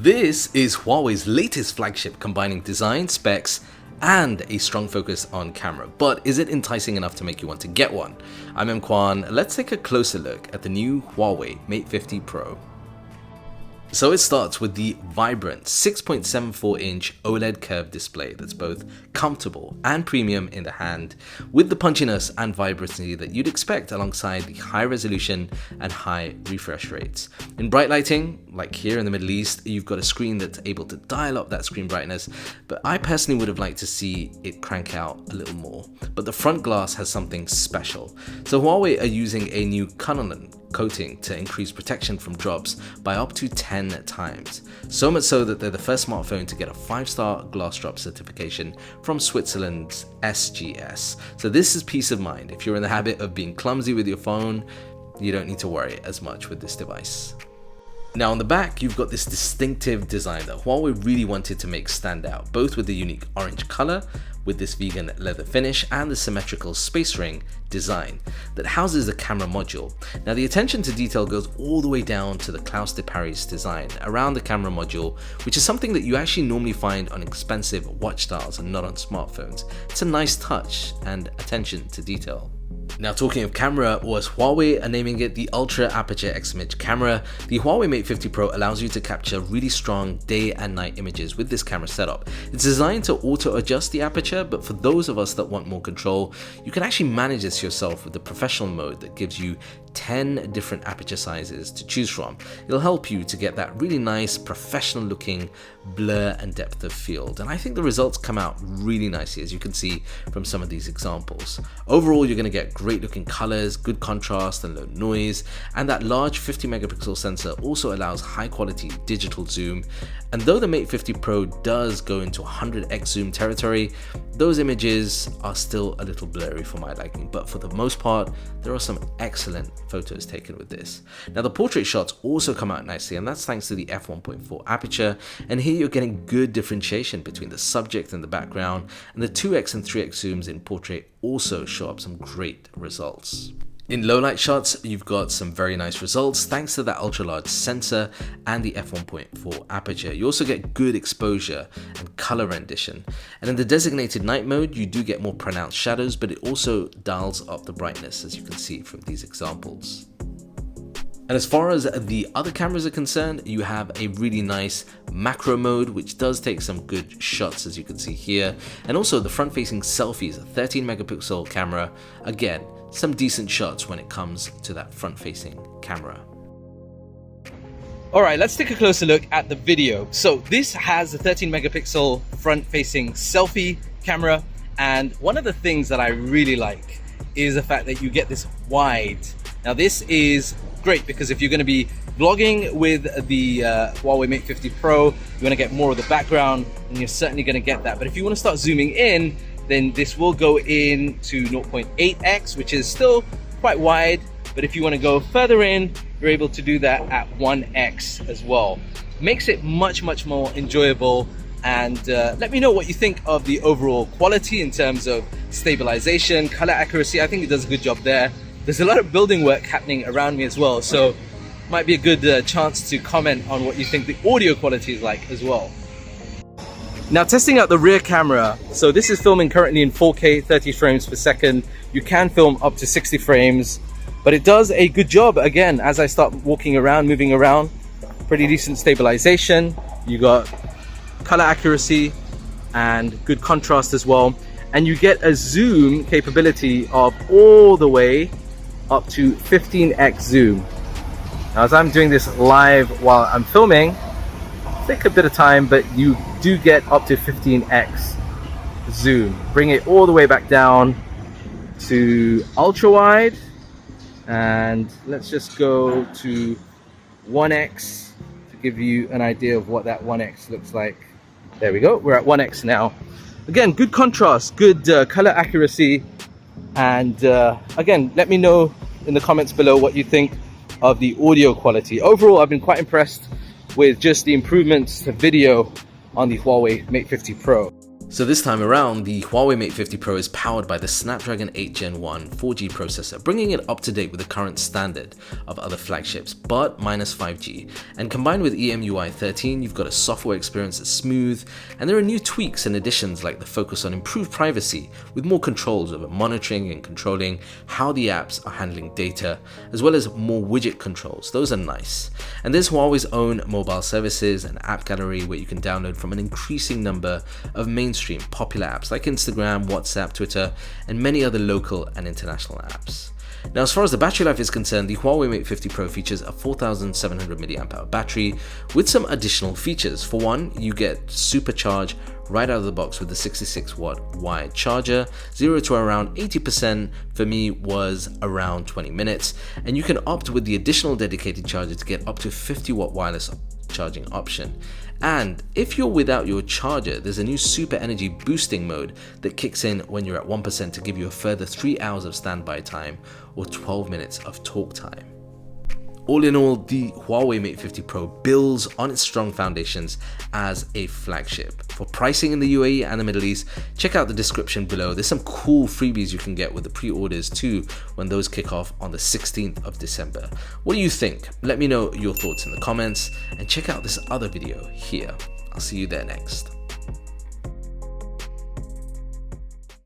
This is Huawei's latest flagship, combining design, specs, and a strong focus on camera. But is it enticing enough to make you want to get one? I'm Kwan. Let's take a closer look at the new Huawei Mate 50 Pro. So it starts with the vibrant 6.74-inch OLED curved display that's both comfortable and premium in the hand, with the punchiness and vibrancy that you'd expect alongside the high resolution and high refresh rates. In bright lighting, like here in the Middle East, you've got a screen that's able to dial up that screen brightness, but I personally would have liked to see it crank out a little more. But the front glass has something special. So Huawei are using a new KUNLUN coating to increase protection from drops by up to 10 times. So much so that they're the first smartphone to get a 5-star glass drop certification from Switzerland's SGS. So this is peace of mind. If you're in the habit of being clumsy with your phone, you don't need to worry as much with this device. Now on the back, you've got this distinctive design that Huawei really wanted to make stand out, both with the unique orange color, with this vegan leather finish, and the symmetrical space ring design that houses the camera module. Now the attention to detail goes all the way down to the Klaus de Paris design around the camera module, which is something that you actually normally find on expensive watch styles and not on smartphones. It's a nice touch and attention to detail. Now talking of camera, was Huawei are naming it the Ultra Aperture X-Image camera. The Huawei Mate 50 Pro allows you to capture really strong day and night images with this camera setup. It's designed to auto-adjust the aperture, but for those of us that want more control, you can actually manage this yourself with the professional mode that gives you 10 different aperture sizes to choose from. It'll help you to get that really nice professional looking blur and depth of field, and I think the results come out really nicely, as you can see from some of these examples. Overall, you're going to get great looking colors, good contrast and low noise, and that large 50 megapixel sensor also allows high quality digital zoom. And though the Mate 50 Pro does go into 100x zoom territory, those images are still a little blurry for my liking, but for the most part, there are some excellent photos taken with this. Now the portrait shots also come out nicely, and that's thanks to the f1.4 aperture, and here you're getting good differentiation between the subject and the background, and the 2x and 3x zooms in portrait also show up some great results. In low light shots, you've got some very nice results thanks to that ultra large sensor and the f1.4 aperture. You also get good exposure and color rendition. And in the designated night mode, you do get more pronounced shadows, but it also dials up the brightness, as you can see from these examples. And as far as the other cameras are concerned, you have a really nice macro mode, which does take some good shots, as you can see here. And also the front-facing selfies, a 13 megapixel camera. Again, some decent shots when it comes to that front-facing camera. Alright, let's take a closer look at the video. So this has a 13 megapixel front-facing selfie camera, and one of the things that I really like is the fact that you get this wide. Now this is great because if you're going to be vlogging with the Huawei Mate 50 Pro, you want to get more of the background, and you're certainly going to get that. But if you want to start zooming in, then this will go in to 0.8x, which is still quite wide. But if you want to go further in, you're able to do that at 1x as well. Makes it much more enjoyable. And let me know what you think of the overall quality in terms of stabilization, color accuracy. I think it does a good job there. There's a lot of building work happening around me as well, so might be a good chance to comment on what you think the audio quality is like as well. Now testing out the rear camera, so this is filming currently in 4K 30 frames per second. You can film up to 60 frames, but it does a good job. Again, as I start walking around, moving around, pretty decent stabilization. You got color accuracy and good contrast as well, and you get a zoom capability of all the way up to 15x zoom. Now as I'm doing this live while I'm filming, take a bit of time, but you do get up to 15x zoom. Bring it all the way back down to ultra wide, and let's just go to 1x to give you an idea of what that 1x looks like. There we go, we're at 1x now. Again, good contrast, good color accuracy, and again, let me know in the comments below what you think of the audio quality. Overall, I've been quite impressed with just the improvements to video on the Huawei Mate 50 Pro. So this time around, the Huawei Mate 50 Pro is powered by the Snapdragon 8 Gen 1 4G processor, bringing it up to date with the current standard of other flagships, but minus 5G. And combined with EMUI 13, you've got a software experience that's smooth, and there are new tweaks and additions like the focus on improved privacy, with more controls over monitoring and controlling how the apps are handling data, as well as more widget controls. Those are nice. And there's Huawei's own mobile services and app gallery where you can download from an increasing number of mainstream popular apps like Instagram, WhatsApp, Twitter, and many other local and international apps. Now, as far as the battery life is concerned, the Huawei Mate 50 Pro features a 4700 mAh battery with some additional features. For one, you get supercharge right out of the box with the 66-watt wired charger. 0 to around 80% for me was around 20 minutes, and you can opt with the additional dedicated charger to get up to 50-watt wireless charging option. And if you're without your charger, there's a new super energy boosting mode that kicks in when you're at 1% to give you a further 3 hours of standby time or 12 minutes of talk time. All in all, the Huawei Mate 50 Pro builds on its strong foundations as a flagship. For pricing in the UAE and the Middle East, check out the description below. There's some cool freebies you can get with the pre-orders too when those kick off on the 16th of December. What do you think? Let me know your thoughts in the comments and check out this other video here. I'll see you there next.